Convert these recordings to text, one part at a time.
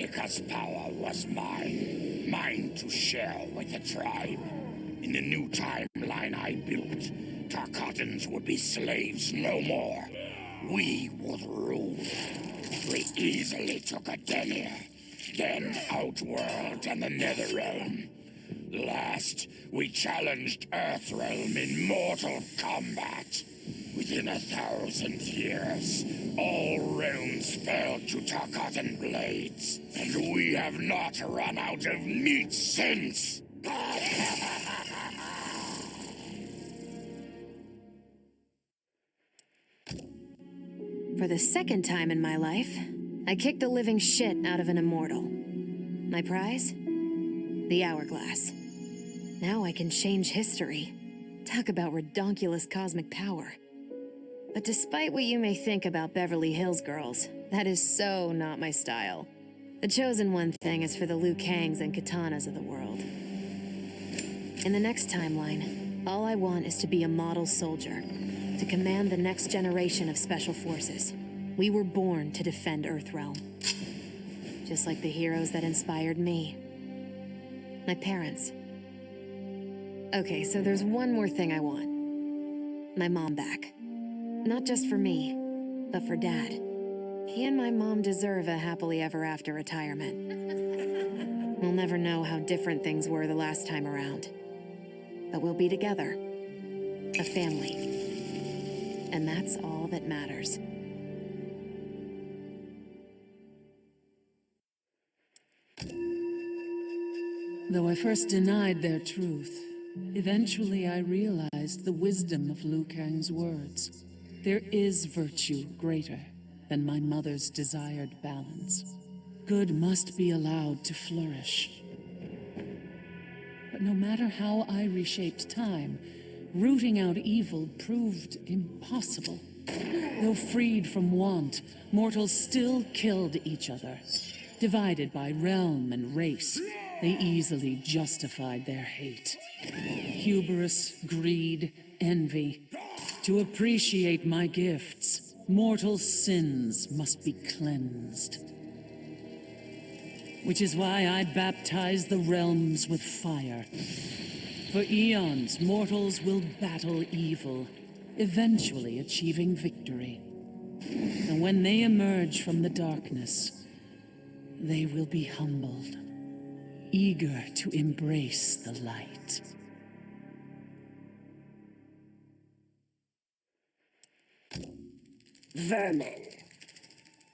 because power was mine. Mine to share with the tribe. In the new timeline I built, Tarkatans would be slaves no more. We would rule. We easily took Adenia, then Outworld and the Netherrealm. Last, we challenged Earthrealm in mortal combat. Within 1,000 years, all realms fell to Tarkatan blades, and we have not run out of meat since. For the second time in my life, I kicked the living shit out of an immortal. My prize? The hourglass. Now I can change history. Talk about redonkulous cosmic power. But despite what you may think about Beverly Hills girls, that is so not my style. The chosen one thing is for the Liu Kangs and Katanas of the world. In the next timeline, all I want is to be a model soldier, to command the next generation of special forces. We were born to defend Earthrealm. Just like the heroes that inspired me. My parents. Okay, so there's one more thing I want. My mom back. Not just for me, but for Dad. He and my mom deserve a happily ever after retirement. We'll never know how different things were the last time around. But we'll be together. A family. And that's all that matters. Though I first denied their truth, eventually I realized the wisdom of Liu Kang's words. There is virtue greater than my mother's desired balance. Good must be allowed to flourish. But no matter how I reshaped time, rooting out evil proved impossible. Though freed from want, mortals still killed each other. Divided by realm and race, they easily justified their hate. Hubris, greed, envy. To appreciate my gifts, mortal sins must be cleansed. Which is why I baptize the realms with fire. For eons, mortals will battle evil, eventually achieving victory. And when they emerge from the darkness, they will be humbled, eager to embrace the light. Vermin.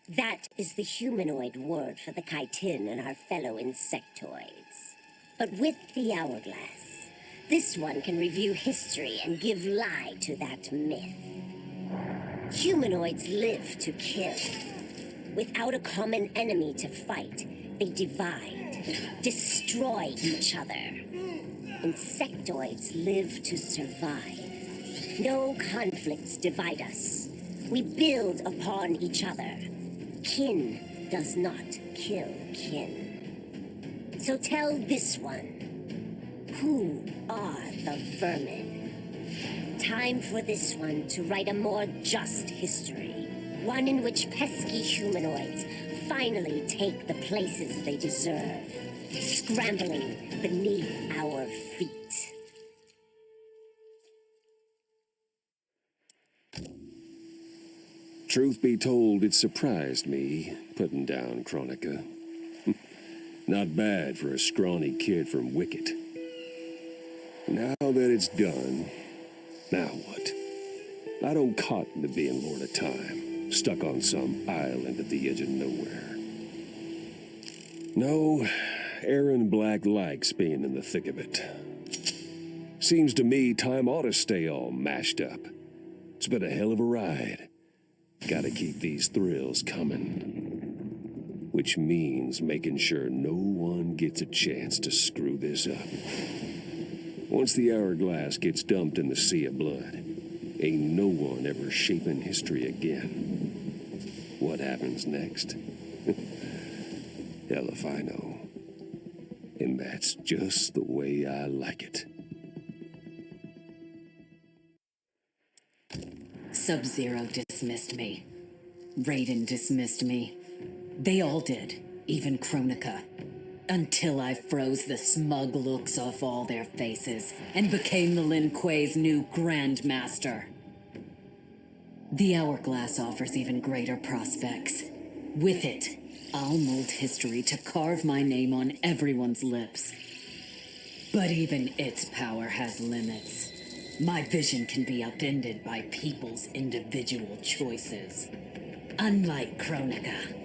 That is the humanoid word for the chitin and our fellow insectoids. But with the hourglass, this one can review history and give lie to that myth. Humanoids live to kill. Without a common enemy to fight, they divide, destroy each other. Insectoids live to survive. No conflicts divide us. We build upon each other. Kin does not kill kin. So tell this one, who are the vermin? Time for this one to write a more just history. One in which pesky humanoids finally take the places they deserve, scrambling beneath our feet. Truth be told, it surprised me, putting down Chronica. Not bad for a scrawny kid from Wicket. Now that it's done, now what? I don't cotton to being Lord of Time, stuck on some island at the edge of nowhere. No, Aaron Black likes being in the thick of it. Seems to me time ought to stay all mashed up. It's been a hell of a ride. Gotta keep these thrills coming. Which means making sure no one gets a chance to screw this up. Once the hourglass gets dumped in the sea of blood, ain't no one ever shaping history again. What happens next? Hell if I know. And that's just the way I like it. Sub-Zero dismissed me. Raiden dismissed me. They all did. even Kronika. Until I froze the smug looks off all their faces and became the Lin Kuei's new Grand Master. The Hourglass offers even greater prospects. With it, I'll mold history to carve my name on everyone's lips. But even its power has limits. My vision can be upended by people's individual choices. Unlike Kronika,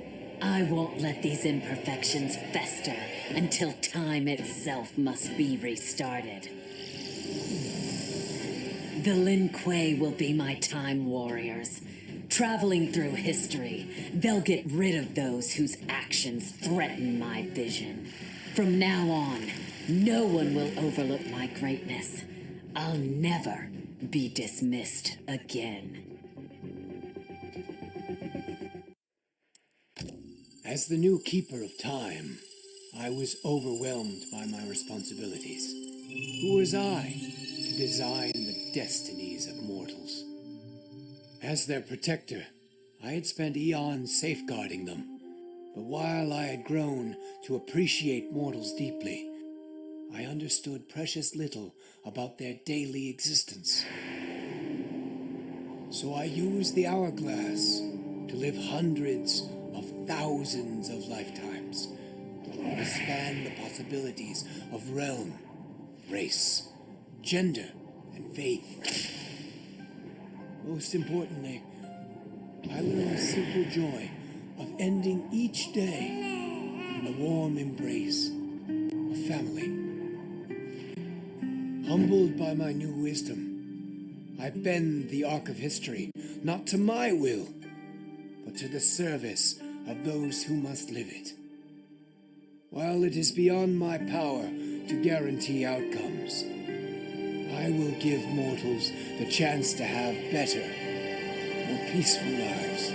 I won't let these imperfections fester until time itself must be restarted. The Lin Kuei will be my time warriors. Traveling through history, they'll get rid of those whose actions threaten my vision. From now on, no one will overlook my greatness. I'll never be dismissed again. As the new Keeper of Time, I was overwhelmed by my responsibilities. Who was I to design the destinies of mortals? As their protector, I had spent eons safeguarding them. But while I had grown to appreciate mortals deeply, I understood precious little about their daily existence. So I used the hourglass to live hundreds of thousands of lifetimes, to expand the possibilities of realm, race, gender, and faith. Most importantly, I learned the simple joy of ending each day in the warm embrace of family. Humbled by my new wisdom, I bend the arc of history, not to my will, but to the service of those who must live it. While it is beyond my power to guarantee outcomes, I will give mortals the chance to have better, more peaceful lives.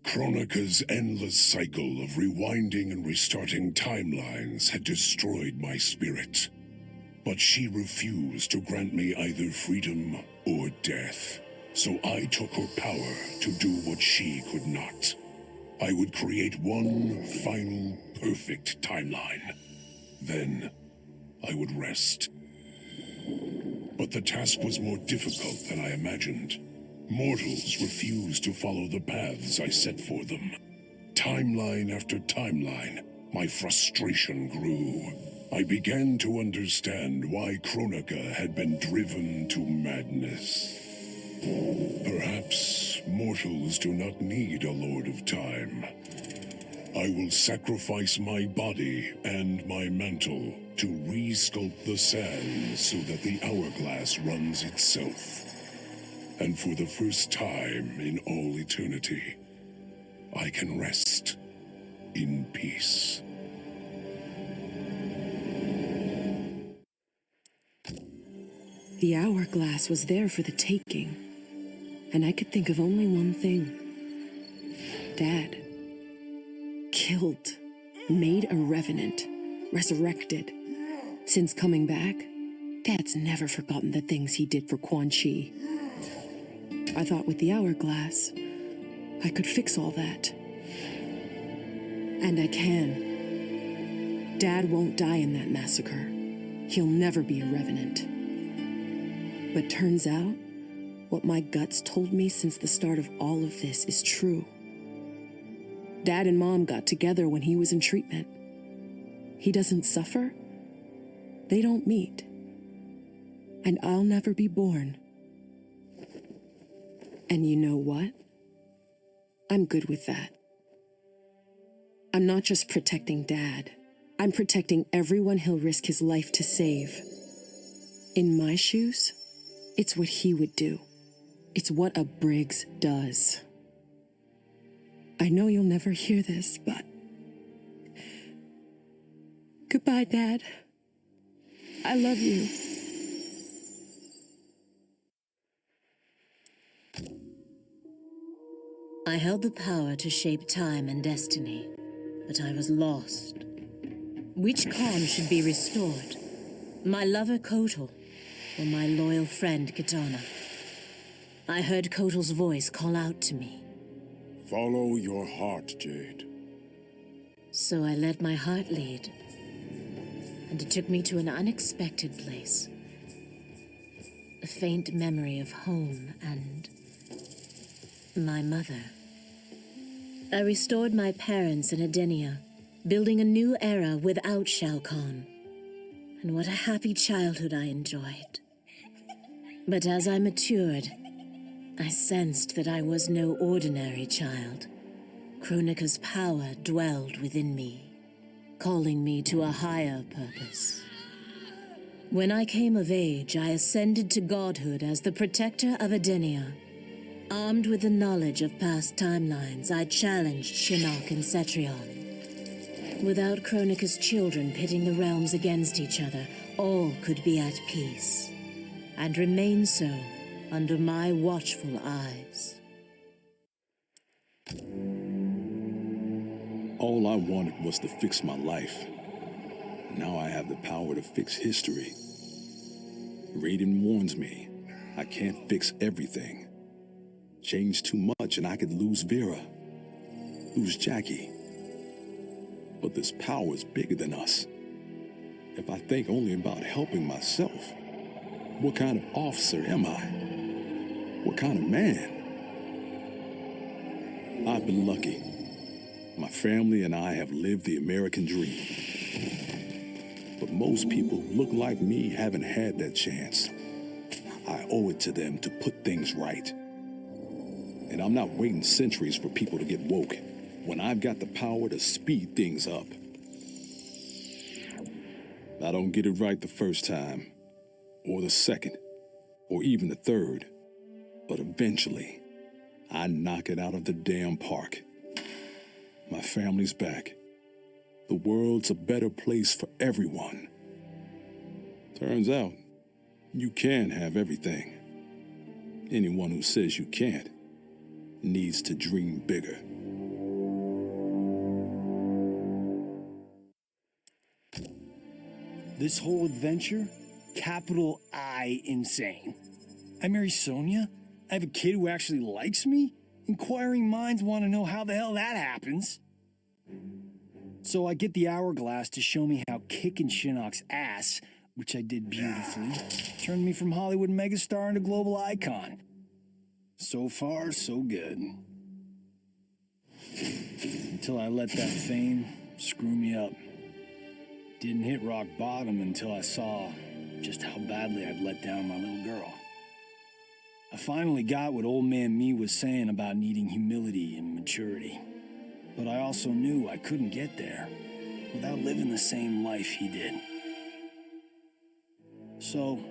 Kronika's endless cycle of rewinding and restarting timelines had destroyed my spirit. But she refused to grant me either freedom or death. So I took her power to do what she could not. I would create one final, perfect timeline. Then I would rest. But the task was more difficult than I imagined. Mortals refused to follow the paths I set for them. Timeline after timeline, my frustration grew. I began to understand why Kronika had been driven to madness. Perhaps mortals do not need a Lord of Time. I will sacrifice my body and my mantle to re-sculpt the sands so that the hourglass runs itself. And for the first time in all eternity, I can rest in peace. The hourglass was there for the taking, and I could think of only one thing. Dad. Killed. Made a revenant. Resurrected. Since coming back, Dad's never forgotten the things he did for Quan Chi. I thought with the hourglass, I could fix all that. And I can. Dad won't die in that massacre. He'll never be a revenant. But turns out, what my guts told me since the start of all of this is true. Dad and Mom got together when he was in treatment. He doesn't suffer. They don't meet. And I'll never be born. And you know what? I'm good with that. I'm not just protecting Dad. I'm protecting everyone he'll risk his life to save. In my shoes, it's what he would do. It's what a Briggs does. I know you'll never hear this, but... Goodbye, Dad. I love you. I held the power to shape time and destiny, but I was lost. Which Khan should be restored? My lover Kotal, or my loyal friend Kitana? I heard Kotal's voice call out to me. Follow your heart, Jade. So I let my heart lead, and it took me to an unexpected place. A faint memory of home and my mother. I restored my parents in Edenia, building a new era without Shao Kahn. And what a happy childhood I enjoyed. But as I matured, I sensed that I was no ordinary child. Kronika's power dwelled within me, calling me to a higher purpose. When I came of age, I ascended to godhood as the protector of Edenia. Armed with the knowledge of past timelines, I challenged Shinnok and Cetrion. Without Kronika's children pitting the realms against each other, all could be at peace, and remain so under my watchful eyes. All I wanted was to fix my life. Now I have the power to fix history. Raiden warns me, I can't fix everything. Change too much and I could lose Vera, lose Jackie. But this power is bigger than us. If I think only about helping myself, what kind of officer am I? What kind of man? I've been lucky. My family and I have lived the American dream. But most people who look like me haven't had that chance. I owe it to them to put things right. And I'm not waiting centuries for people to get woke when I've got the power to speed things up. I don't get it right the first time, or the second, or even the third. But eventually, I knock it out of the damn park. My family's back. The world's a better place for everyone. Turns out, you can have everything. Anyone who says you can't needs to dream bigger. This whole adventure, capital I insane. I marry Sonia? I have a kid who actually likes me? Inquiring minds want to know how the hell that happens. So I get the hourglass to show me how kicking Shinnok's ass, which I did beautifully, turned me from Hollywood megastar into global icon. So far, so good. Until I let that fame screw me up. Didn't hit rock bottom until I saw just how badly I'd let down my little girl. I finally got what old man me was saying about needing humility and maturity. But I also knew I couldn't get there without living the same life he did. So,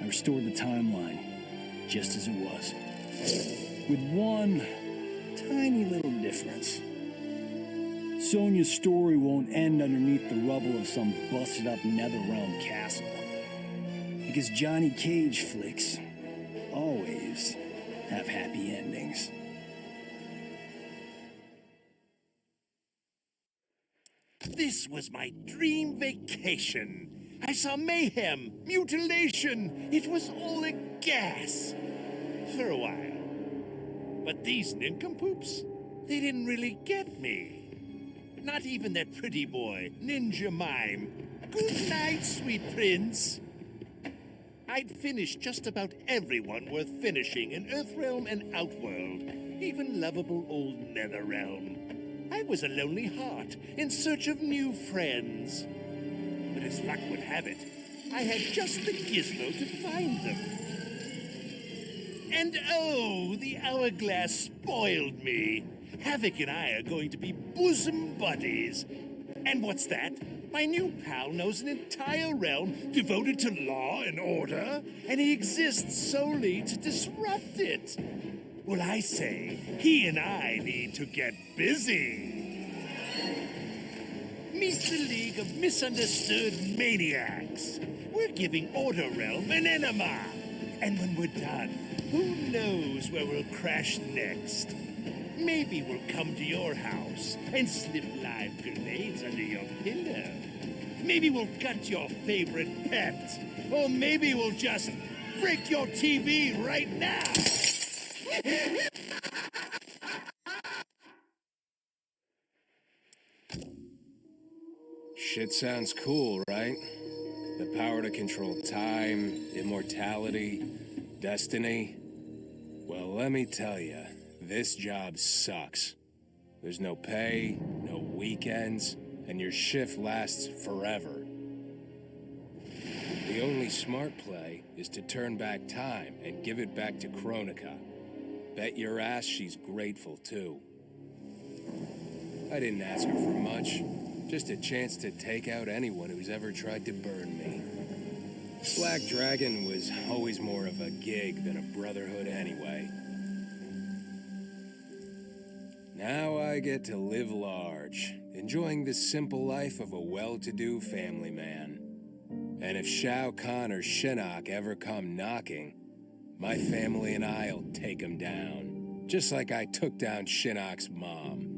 I restored the timeline just as it was. With one tiny little difference. Sonia's story won't end underneath the rubble of some busted-up Netherrealm castle. Because Johnny Cage flicks always have happy endings. This was my dream vacation. I saw mayhem, mutilation. It was all a gas. For a while. But these nincompoops, they didn't really get me. Not even that pretty boy, Ninja Mime. Good night, sweet prince. I'd finished just about everyone worth finishing in Earthrealm and Outworld, even lovable old Netherrealm. I was a lonely heart in search of new friends. But as luck would have it, I had just the gizmo to find them. And oh, the hourglass spoiled me. Havoc and I are going to be bosom buddies. And what's that? My new pal knows an entire realm devoted to law and order, and he exists solely to disrupt it. Well, I say, he and I need to get busy. Meet the League of Misunderstood Maniacs. We're giving Order Realm an enema. And when we're done, who knows where we'll crash next? Maybe we'll come to your house and slip live grenades under your pillow. Maybe we'll gut your favorite pet. Or maybe we'll just break your TV right now. Shit sounds cool, right? The power to control time, immortality, destiny. Well, let me tell you, this job sucks. There's no pay, no weekends, and your shift lasts forever. The only smart play is to turn back time and give it back to Kronika. Bet your ass she's grateful, too. I didn't ask her for much. Just a chance to take out anyone who's ever tried to burn me. Black Dragon was always more of a gig than a brotherhood anyway. Now I get to live large, enjoying the simple life of a well-to-do family man. And if Shao Kahn or Shinnok ever come knocking, my family and I'll take them down. Just like I took down Shinnok's mom.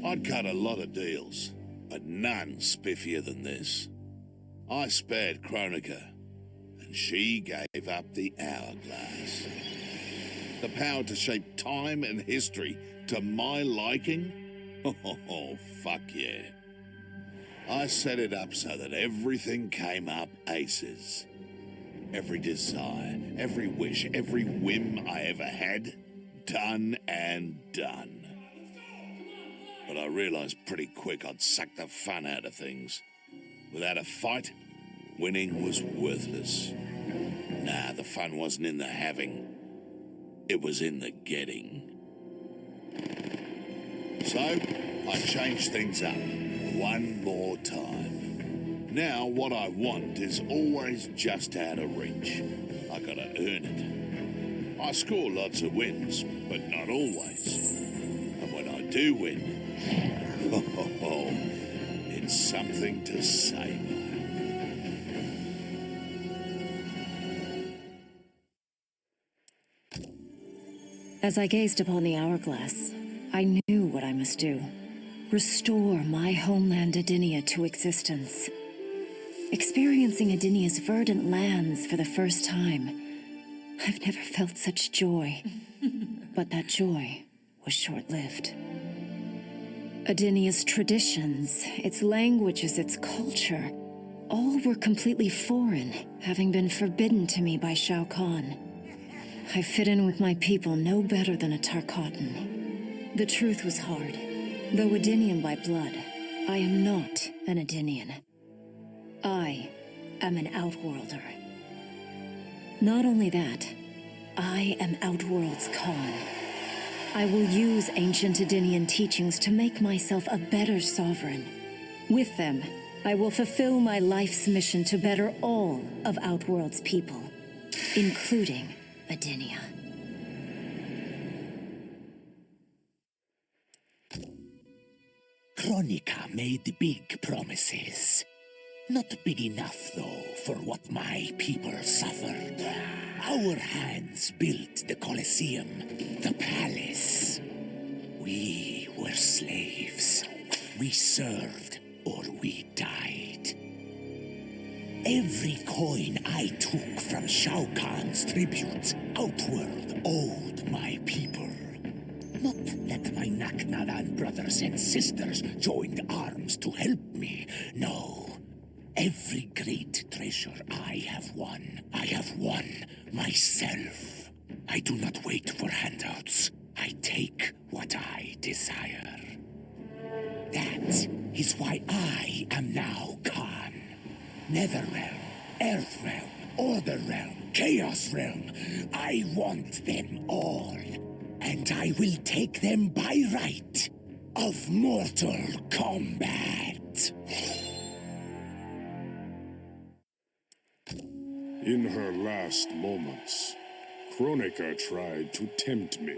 I'd cut a lot of deals, but none spiffier than this. I spared Kronika, and she gave up the hourglass. The power to shape time and history to my liking? Oh, fuck yeah. I set it up so that everything came up aces. Every desire, every wish, every whim I ever had, done and done. But I realized pretty quick I'd sucked the fun out of things. Without a fight, winning was worthless. Nah, the fun wasn't in the having. It was in the getting. So, I changed things up one more time. Now, what I want is always just out of reach. I gotta earn it. I score lots of wins, but not always. And when I do win, it's something to savor. As I gazed upon the hourglass, I knew what I must do. Restore my homeland Adinia to existence. Experiencing Adinia's verdant lands for the first time, I've never felt such joy. But that joy was short-lived. Adinia's traditions, its languages, its culture, all were completely foreign, having been forbidden to me by Shao Kahn. I fit in with my people no better than a Tarkatan. The truth was hard. Though Adinian by blood, I am not an Adinian. I am an Outworlder. Not only that, I am Outworld's Khan. I will use ancient Adinian teachings to make myself a better sovereign. With them, I will fulfill my life's mission to better all of Outworld's people, including Adinia. Kronika made big promises. Not big enough, though, for what my people suffered. Our hands built the Colosseum, the palace. We were slaves. We served or we died. Every coin I took from Shao Kahn's tributes, Outworld owed my people. Not that my Naknadan brothers and sisters joined arms to help me, no. Every great treasure I have won myself. I do not wait for handouts. I take what I desire. That is why I am now Khan. Netherrealm, Earthrealm, Order Realm, Chaos Realm. I want them all. And I will take them by right of mortal combat. In her last moments, Kronika tried to tempt me.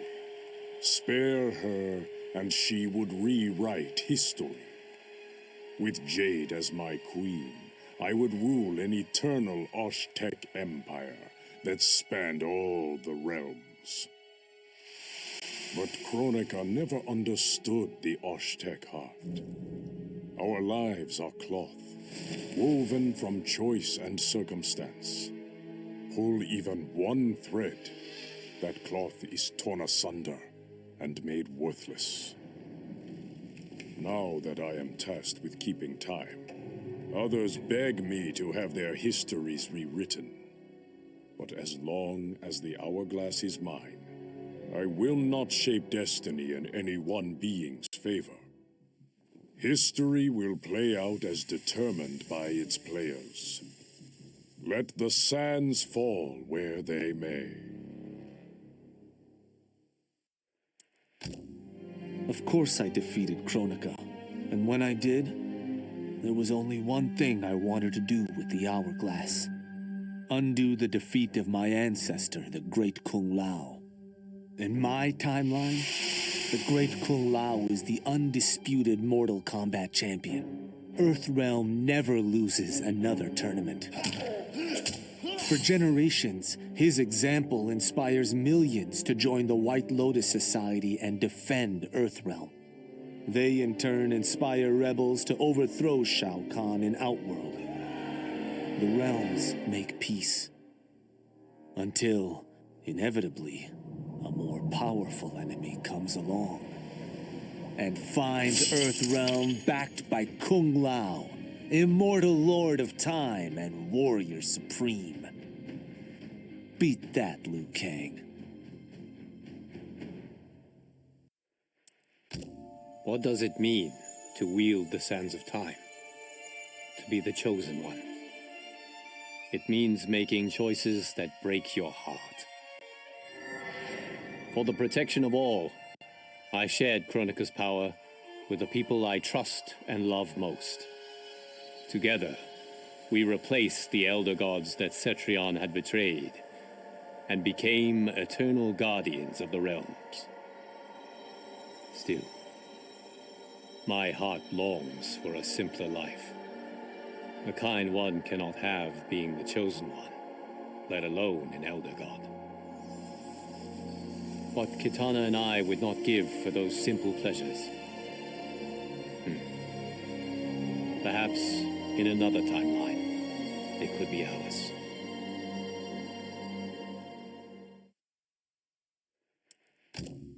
Spare her, and she would rewrite history. With Jade as my queen, I would rule an eternal Osh-Tech empire that spanned all the realms. But Kronika never understood the Osh-Tech heart. Our lives are cloth, woven from choice and circumstance. pull even one thread, that cloth is torn asunder and made worthless. Now that I am tasked with keeping time, others beg me to have their histories rewritten. But as long as the hourglass is mine, I will not shape destiny in any one being's favor. History will play out as determined by its players. Let the sands fall where they may. Of course I defeated Kronika, and when I did, there was only one thing I wanted to do with the hourglass. Undo the defeat of my ancestor, the Great Kung Lao. In my timeline, the Great Kung Lao is the undisputed Mortal Kombat champion. Earthrealm never loses another tournament. For generations, his example inspires millions to join the White Lotus Society and defend Earthrealm. They in turn inspire rebels to overthrow Shao Kahn in Outworld. The realms make peace. Until, inevitably, a more powerful enemy comes along and finds Earthrealm backed by Kung Lao, immortal lord of time and warrior supreme. Beat that, Liu Kang. What does it mean to wield the sands of time? To be the chosen one? It means making choices that break your heart. For the protection of all, I shared Kronika's power with the people I trust and love most. Together, we replaced the elder gods that Cetrion had betrayed and became eternal guardians of the realms. Still, my heart longs for a simpler life. The kind one cannot have being the chosen one, let alone an elder god. What Kitana and I would not give for those simple pleasures. Perhaps in another timeline, they could be ours.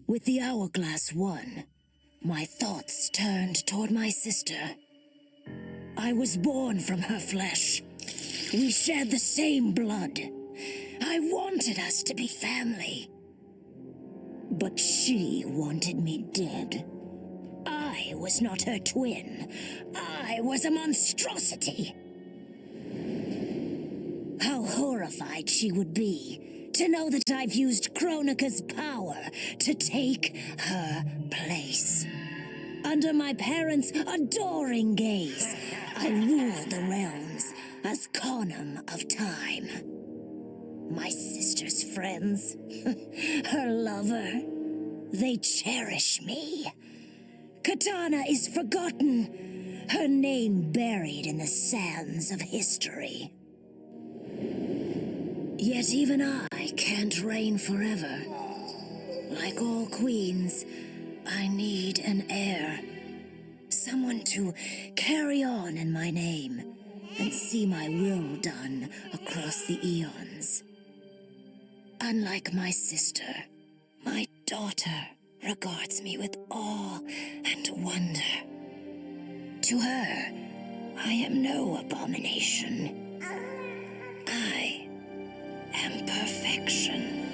With the hourglass won, my thoughts turned toward my sister. I was born from her flesh. We shared the same blood. I wanted us to be family. But she wanted me dead. I was not her twin. I was a monstrosity. How horrified she would be to know that I've used Kronika's power to take her place. Under my parents' adoring gaze, I rule the realms as Komabt of time. My sister's friends, her lover, they cherish me. Kitana is forgotten, her name buried in the sands of history. Yet even I can't reign forever. Like all queens, I need an heir. Someone to carry on in my name and see my will done across the eons. Unlike my sister, my daughter regards me with awe and wonder. To her, I am no abomination. I am perfection.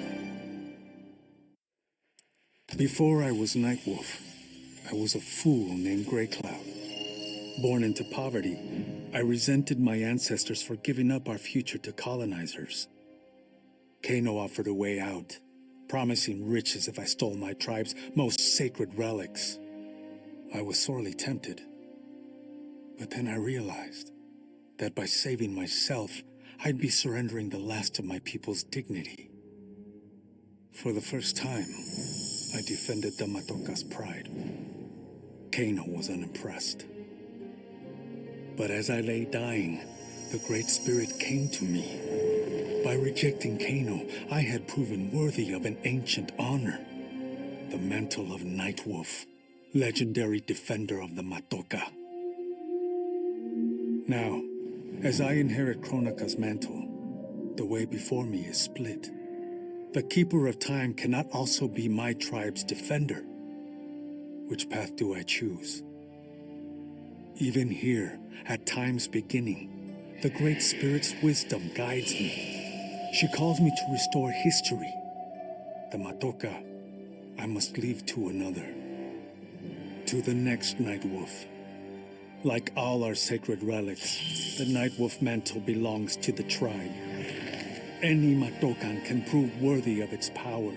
Before I was Nightwolf, I was a fool named Grey Cloud. Born into poverty, I resented my ancestors for giving up our future to colonizers. Kano offered a way out, promising riches if I stole my tribe's most sacred relics. I was sorely tempted. But then I realized that by saving myself, I'd be surrendering the last of my people's dignity. For the first time, I defended the Matoka's pride. Kano was unimpressed. But as I lay dying, the Great Spirit came to me. By rejecting Kano, I had proven worthy of an ancient honor. The mantle of Nightwolf, legendary defender of the Matoka. Now, as I inherit Kronika's mantle, The way before me is split. The Keeper of Time cannot also be my tribe's defender. Which path do I choose? Even here, at time's beginning, the Great Spirit's wisdom guides me. She calls me to restore history. The Matoka, I must leave to another. To the next Night Wolf. Like all our sacred relics, the Night Wolf mantle belongs to the tribe. Any Matokan can prove worthy of its power.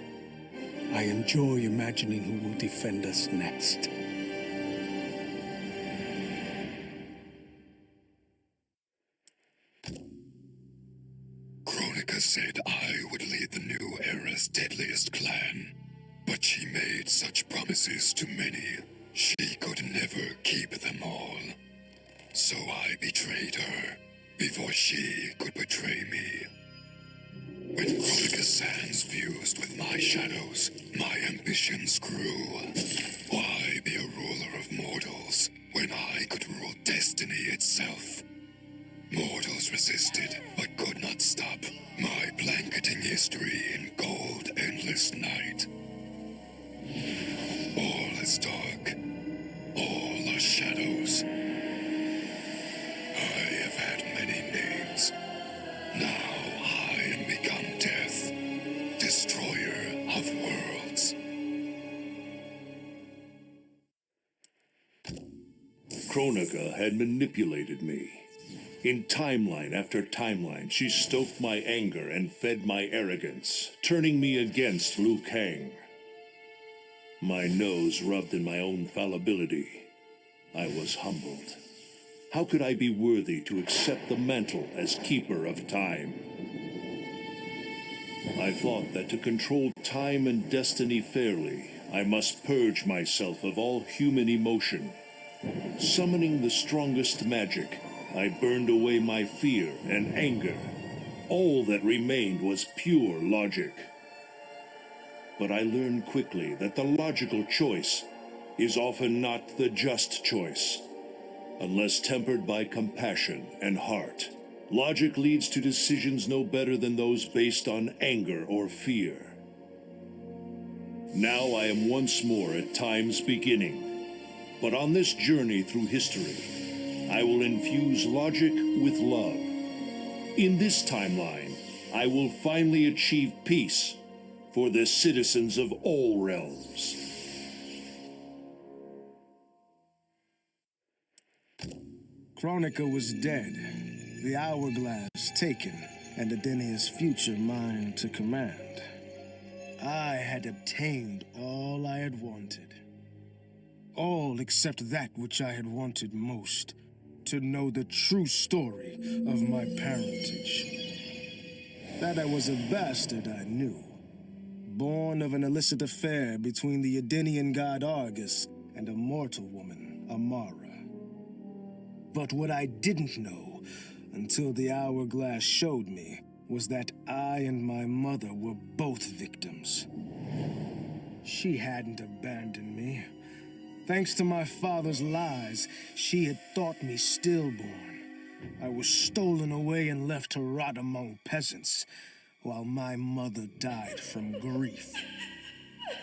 I enjoy imagining who will defend us next. Kronika said I would lead the new era's deadliest clan. But she made such promises to many, she could never keep them all. So I betrayed her, before she could betray me. When Kronika's sands fused with my shadows, my ambitions grew. Why be a ruler of mortals, when I could rule destiny itself? Mortals resisted, but could not stop my blanketing history in cold, endless night. All is dark. All are shadows. I have had many names. Now I am become death, destroyer of worlds. Kronika had manipulated me. In timeline after timeline, she stoked my anger and fed my arrogance, turning me against Liu Kang. My nose rubbed in my own fallibility. I was humbled. How could I be worthy to accept the mantle as keeper of time? I thought that to control time and destiny fairly, I must purge myself of all human emotion. Summoning the strongest magic, I burned away my fear and anger. All that remained was pure logic. But I learned quickly that the logical choice is often not the just choice. Unless tempered by compassion and heart, logic leads to decisions no better than those based on anger or fear. Now I am once more at time's beginning. But on this journey through history, I will infuse logic with love. In this timeline, I will finally achieve peace for the citizens of all realms. Kronika was dead, the hourglass taken, and Adenia's future mine to command. I had obtained all I had wanted. All except that which I had wanted most, to know the true story of my parentage. That I was a bastard I knew, born of an illicit affair between the Edenian god Argus and a mortal woman, Amara. But what I didn't know, until the hourglass showed me, was that I and my mother were both victims. She hadn't abandoned me. Thanks to my father's lies, she had thought me stillborn. I was stolen away and left to rot among peasants, while my mother died from grief.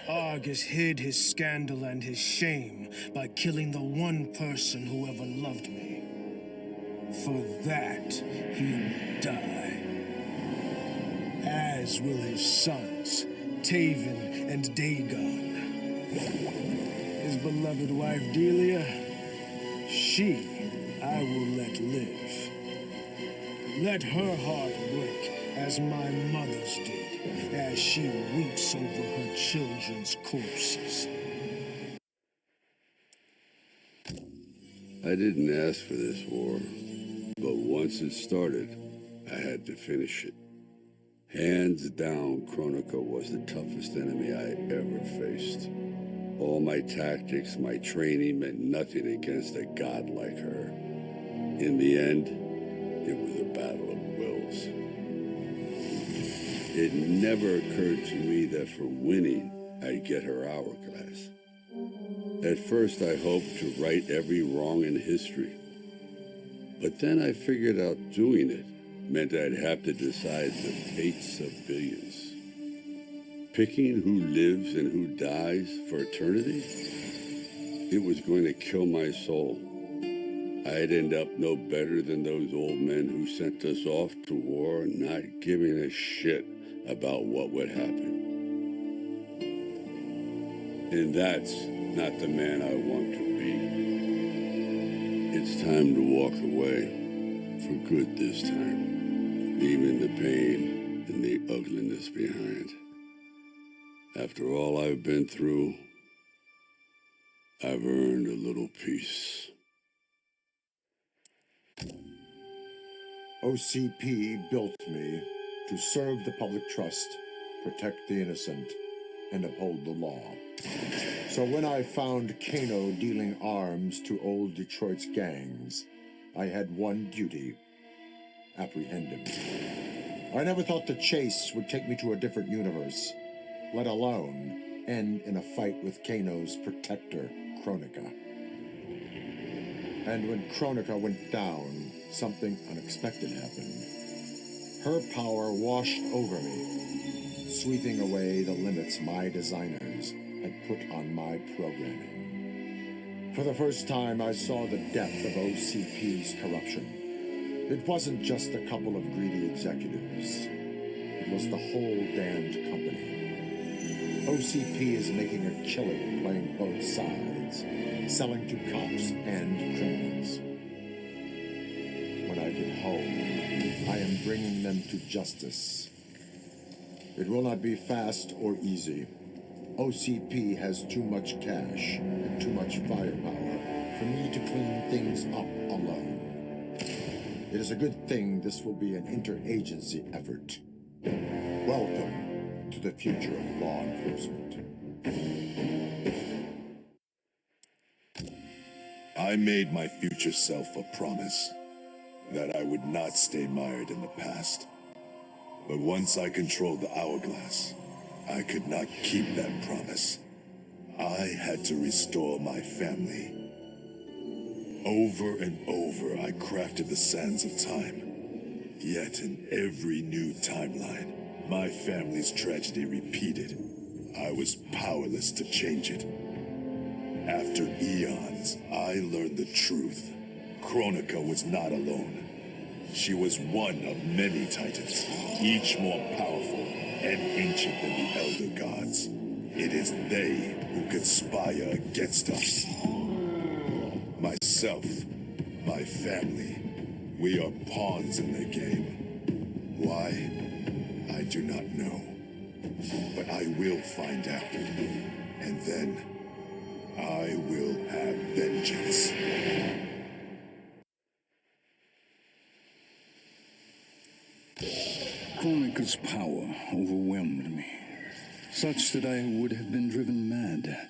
Argus hid his scandal and his shame by killing the one person who ever loved me. For that, he will die. As will his sons, Taven and Dagon. His beloved wife Delia, she I will let live. Let her heart break as my mother's did, as she weeps over her children's corpses. I didn't ask for this war, but once it started, I had to finish it. Hands down, Kronika was the toughest enemy I ever faced. All my tactics, my training meant nothing against a god like her. In the end, it was a battle of wills. It never occurred to me that for winning, I'd get her hourglass. At first, I hoped to right every wrong in history. But then I figured out doing it meant I'd have to decide the fates of billions. Picking who lives and who dies for eternity? It was going to kill my soul. I'd end up no better than those old men who sent us off to war, not giving a shit about what would happen. And that's not the man I want to be. It's time to walk away, for good this time, leaving the pain and the ugliness behind. After all I've been through, I've earned a little peace. OCP built me to serve the public trust, protect the innocent, and uphold the law. So when I found Kano dealing arms to old Detroit's gangs, I had one duty: apprehend him. I never thought the chase would take me to a different universe, let alone end in a fight with Kano's protector, Kronika. And when Kronika went down, something unexpected happened. Her power washed over me, sweeping away the limits my designers had put on my programming. For the first time, I saw the depth of OCP's corruption. It wasn't just a couple of greedy executives. It was the whole damned company. OCP is making a killing playing both sides, selling to cops and criminals. When I get home, I am bringing them to justice. It will not be fast or easy. OCP has too much cash and too much firepower for me to clean things up alone. It is a good thing this will be an interagency effort. Welcome to the future of law enforcement. I made my future self a promise that I would not stay mired in the past. But once I controlled the hourglass, I could not keep that promise. I had to restore my family. Over and over, I crafted the sands of time. Yet in every new timeline, my family's tragedy repeated. I was powerless to change it. After eons, I learned the truth. Kronika was not alone. She was one of many titans, each more powerful and ancient than the elder gods. It is they who conspire against us. Myself, my family, we are pawns in their game. Why? I do not know. But I will find out. And then I will have vengeance. Kronika's power overwhelmed me, such that I would have been driven mad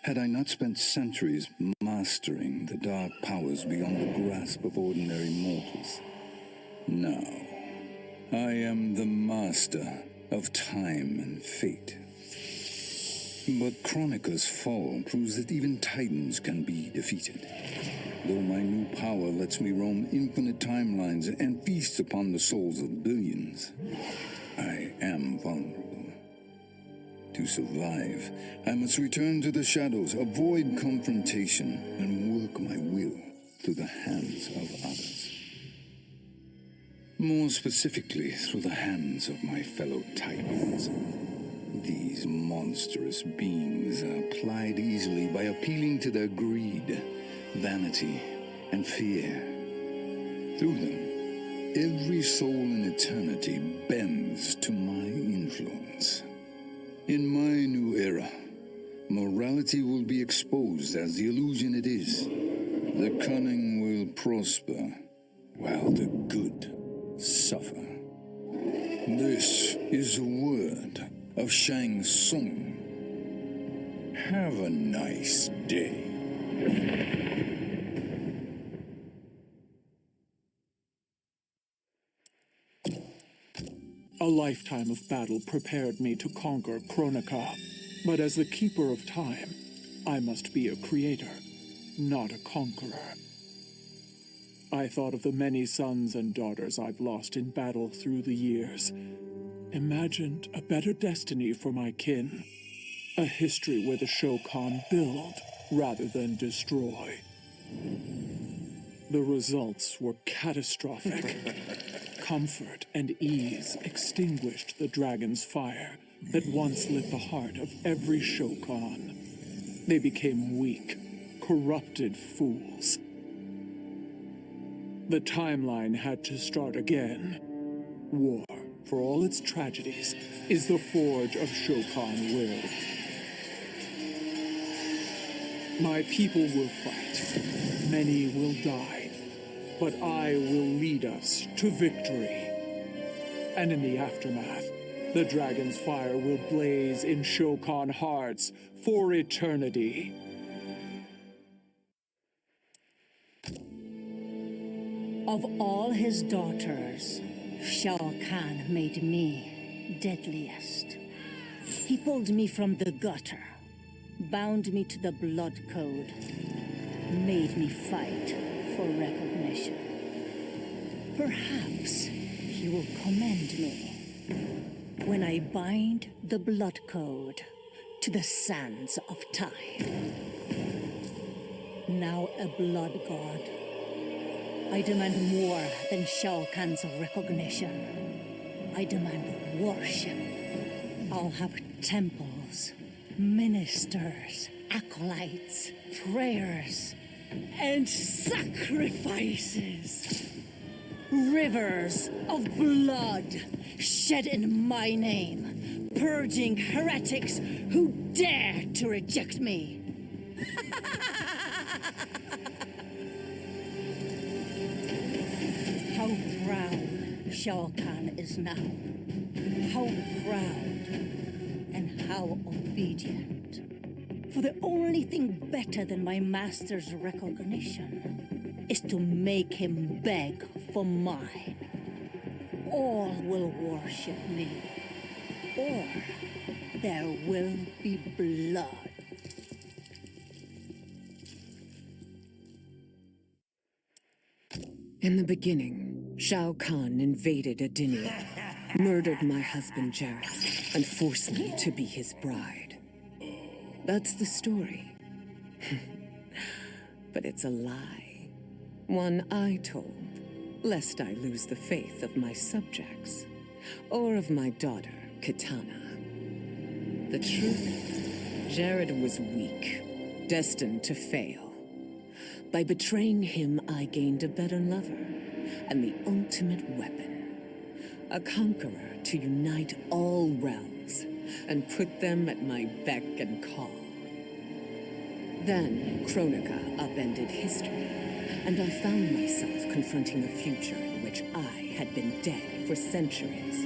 had I not spent centuries mastering the dark powers beyond the grasp of ordinary mortals. Now, I am the master of time and fate. But Kronika's fall proves that even titans can be defeated. Though my new power lets me roam infinite timelines and feast upon the souls of billions, I am vulnerable. To survive, I must return to the shadows, avoid confrontation, and work my will through the hands of others. More specifically, through the hands of my fellow titans. These monstrous beings are plied easily by appealing to their greed, vanity, and fear. Through them, every soul in eternity bends to my influence. In my new era, morality will be exposed as the illusion it is. The cunning will prosper, while the good suffer. This is the word of Shang Tsung. Have a nice day. A lifetime of battle prepared me to conquer Kronika, but as the keeper of time, I must be a creator, not a conqueror. I thought of the many sons and daughters I've lost in battle through the years. Imagined a better destiny for my kin. A history where the Shokan build rather than destroy. The results were catastrophic. Comfort and ease extinguished the dragon's fire that once lit the heart of every Shokan. They became weak, corrupted fools. The timeline had to start again. War, for all its tragedies, is the forge of Shokan will. My people will fight. Many will die. But I will lead us to victory. And in the aftermath, the dragon's fire will blaze in Shokan hearts for eternity. Of all his daughters, Shao Kahn made me deadliest. He pulled me from the gutter, bound me to the blood code, made me fight for recognition. Perhaps he will commend me when I bind the blood code to the sands of time. Now a blood god, I demand more than Shao Kahn's recognition. I demand worship. I'll have temples, ministers, acolytes, prayers, and sacrifices. Rivers of blood shed in my name, purging heretics who dare to reject me. How proud Shao Kahn is now. How proud and how obedient. For the only thing better than my master's recognition is to make him beg for mine. All will worship me, or there will be blood. In the beginning, Shao Kahn invaded Adinia, murdered my husband Jareth, and forced me to be his bride. That's the story. But it's a lie. One I told, lest I lose the faith of my subjects, or of my daughter, Kitana. The truth, Jared was weak, destined to fail. By betraying him, I gained a better lover, and the ultimate weapon. A conqueror to unite all realms, and put them at my beck and call. Then, Kronika upended history, and I found myself confronting a future in which I had been dead for centuries.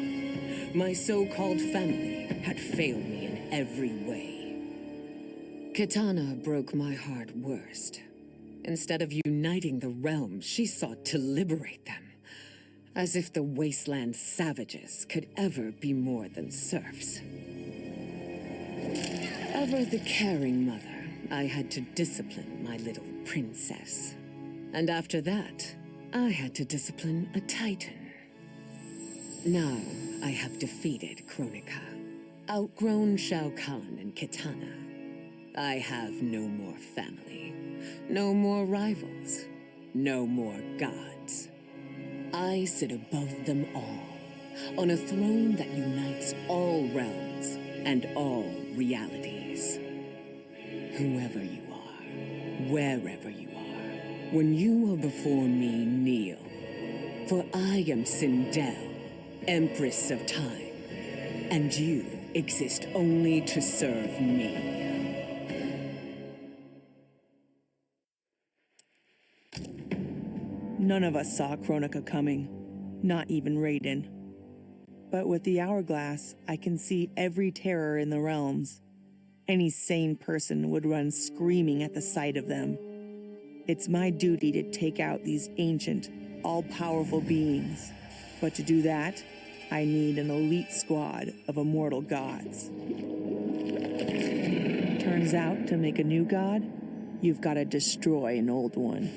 My so-called family had failed me in every way. Kitana broke my heart worst. Instead of uniting the realms, she sought to liberate them. As if the wasteland savages could ever be more than serfs. Ever the caring mother, I had to discipline my little princess. And after that, I had to discipline a titan. Now, I have defeated Kronika, outgrown Shao Kahn and Kitana. I have no more family, no more rivals, no more gods. I sit above them all, on a throne that unites all realms and all realities. Whoever you are, wherever you are, when you are before me, kneel. For I am Sindel, Empress of Time, and you exist only to serve me. None of us saw Kronika coming, not even Raiden. But with the hourglass, I can see every terror in the realms. Any sane person would run screaming at the sight of them. It's my duty to take out these ancient, all-powerful beings. But to do that, I need an elite squad of immortal gods. Turns out, to make a new god, you've got to destroy an old one.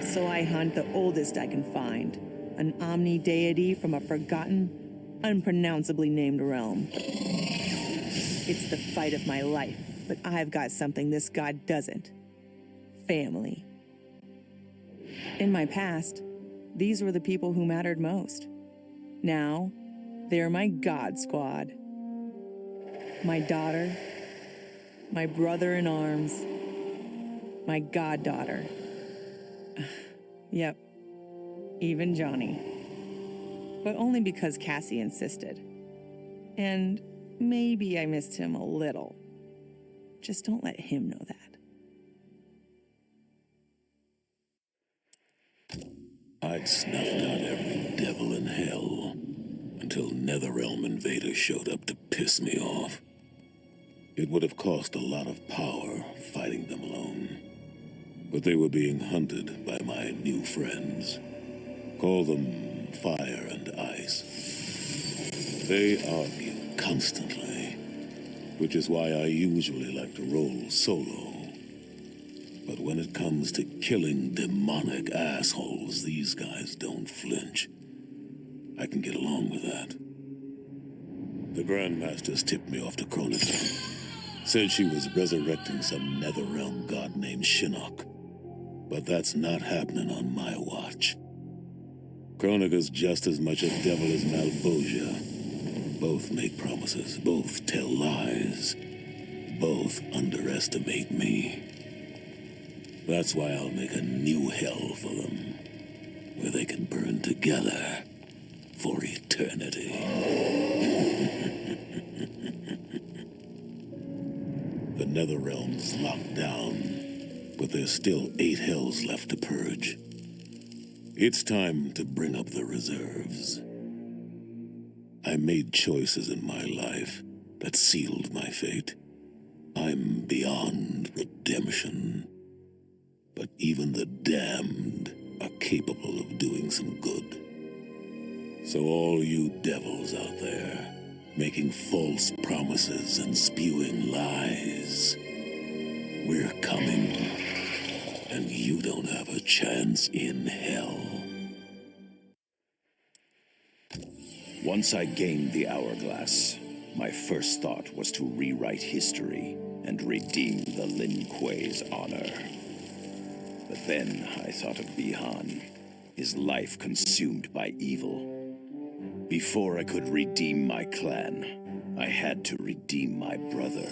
So I hunt the oldest I can find, an omni deity from a forgotten, unpronounceably named realm. It's the fight of my life, but I've got something this god doesn't. Family. In my past, these were the people who mattered most. Now, they're my god squad. My daughter, my brother in arms, my goddaughter. Yep, even Johnny. But only because Cassie insisted. And maybe I missed him a little. Just don't let him know that. I'd snuffed out every devil in hell until Netherrealm invaders showed up to piss me off. It would have cost a lot of power fighting them alone. But they were being hunted by my new friends. Call them Fire and Ice. They argue constantly, which is why I usually like to roll solo. But when it comes to killing demonic assholes, these guys don't flinch. I can get along with that. The Grandmasters tipped me off to Kronika. Said she was resurrecting some Netherrealm god named Shinnok. But that's not happening on my watch. Kronika's just as much a devil as Malbosia. Both make promises, both tell lies, both underestimate me. That's why I'll make a new hell for them, where they can burn together for eternity. The Netherrealm's locked down, but there's still 8 hells left to purge. It's time to bring up the reserves. I made choices in my life that sealed my fate. I'm beyond redemption. But even the damned are capable of doing some good. So all you devils out there, making false promises and spewing lies, we're coming, and you don't have a chance in hell. Once I gained the hourglass, my first thought was to rewrite history and redeem the Lin Kuei's honor. But then I thought of Bihan, his life consumed by evil. Before I could redeem my clan, I had to redeem my brother.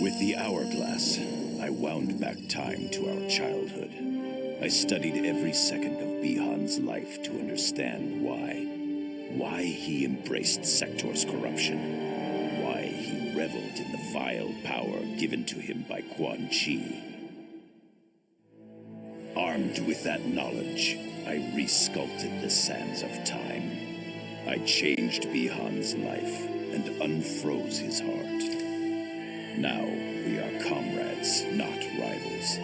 With the hourglass, I wound back time to our childhood. I studied every second of Bihan's life to understand why. Why he embraced Sector's corruption. Why he reveled in the vile power given to him by Quan Chi. Armed with that knowledge, I resculpted the sands of time. I changed Bihan's life and unfroze his heart. Now we are comrades, not rivals.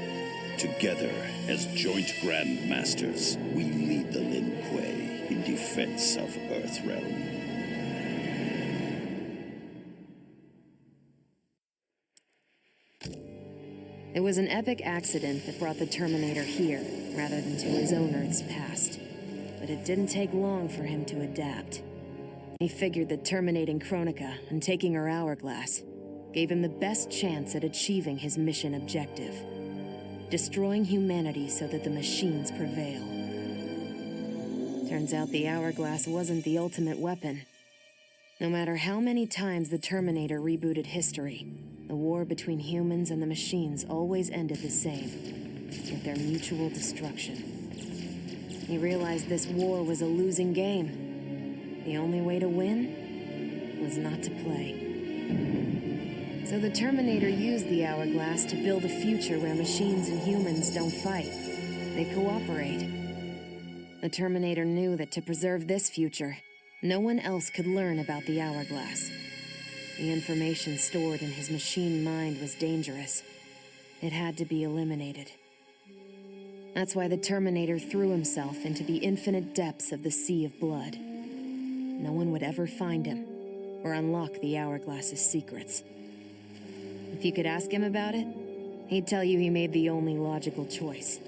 Together, as joint Grand Masters, we lead the Lin Kuei in defense of Earthrealm. It was an epic accident that brought the Terminator here, rather than to his own Earth's past. But it didn't take long for him to adapt. He figured that terminating Kronika and taking her hourglass gave him the best chance at achieving his mission objective. Destroying humanity so that the machines prevail. Turns out the hourglass wasn't the ultimate weapon. No matter how many times the Terminator rebooted history, the war between humans and the machines always ended the same, with their mutual destruction. He realized this war was a losing game. The only way to win was not to play. So the Terminator used the hourglass to build a future where machines and humans don't fight. They cooperate. The Terminator knew that to preserve this future, no one else could learn about the hourglass. The information stored in his machine mind was dangerous. It had to be eliminated. That's why the Terminator threw himself into the infinite depths of the Sea of Blood. No one would ever find him, or unlock the hourglass's secrets. If you could ask him about it, he'd tell you he made the only logical choice.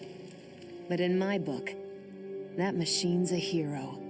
But in my book, that machine's a hero.